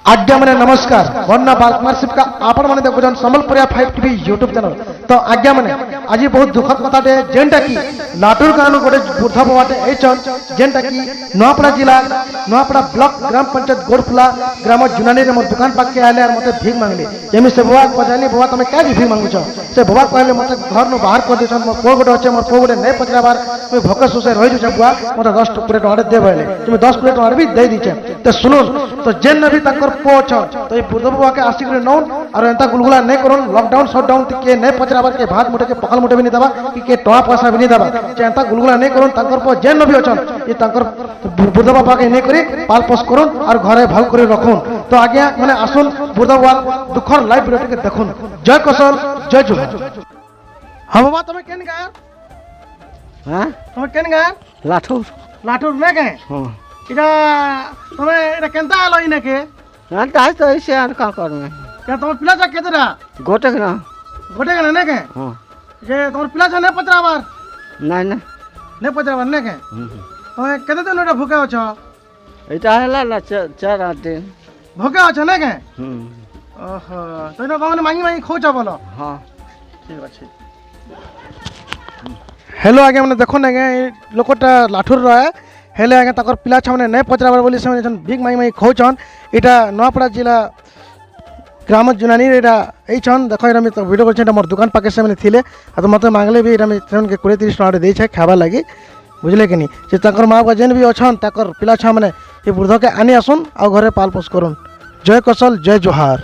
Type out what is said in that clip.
आज्ञा मैंने नमस्कार वन्ना बालकुमारशिप का आपण मैंने देखो संबलपुरिया 5 टीवी यूट्यूब चैनल तो आज्ञा मैंने आज बहुत दुखद कथा टे जेनटा की लाटूर गाँव गोटे वृद्धा बाबाटे एचन जेनटा की नुआपड़ा जिला नुआपड़ा ब्लॉक ग्राम पंचायत गोड़फुला ग्राम जुनानी रे मोर दुकान पाके आले और मते भीख मांगले जेमी से बाबा पचाली बाबा तुम क्या भीख मांगुछ से बाबा कहले मते घर नु बाहर कर देछन मोर को गोटे अच्छे मोर को गोटे नै पचराबार मैं भोकस सुसे रहि छु बुआ मते 10 20 टका दे भले तुम 10 20 टका भी दे दीछे तो सुनो तो जेन भी तंकर पो छ तो ये बुद्ध बाबा के आशिक रे नौन और एंता गुलगुला नै करन लॉकडाउन शटडाउन के नै पचराबार के भात मुठे के पकल मुठे भी नहीं दबा कि टका पैसा भी नहीं दबा एंता गुलगुला नै करन तंकर पो जेन भी अछन ये तंकर बुद्ध बाबा के नै करी पाल पोस करन और घरे भल करे रखुन तो आज्ञा माने आसुन बुद्ध बाबा दुखर लाइव वीडियो के देखुन जय कौशल जय जोहार। हां बाबा तुम केन गा हां तुम केन गा लाठौर लाटूर नै के हां इटा तुम इटा केनता आलो इने के ना ताज तो ऐसे यार का करमे क्या तुम पिला जा केतरा गोटे ना गोटे के नै के हां जे तुम पिला जा नै पचराबार ना ना नै पचराबार नै के तुम केते दिन ओटा भूखे अछ एटा हला ला चार दिन भूखे अछ नै के ओहो तो इनो कमने मांगी मांगी खोच बोलो हां ठीक अछि। हेलो आगे मैंने देखो ना लोकटा लाठुर रहे हेले आगे तकर पिला छमने नै पचराबार बोली से जन बिग माई माई खोचन इटा नवापड़ा जिला ग्राम जुनानी एटा एई छन देखो एरा में तो वीडियो करछन हमर दुकान पाके से मैंने थिले आ तो मते मांगले भी एरा में छन के 20 30 टका दे छै खाबा लागि बुझले कि नहीं जे तकर मां बाप जेन भी अछन तकर पिला छमने ये वृद्ध के आनी आसुन आ घरे पाल पोस करुन जय कौशल जय जोहार।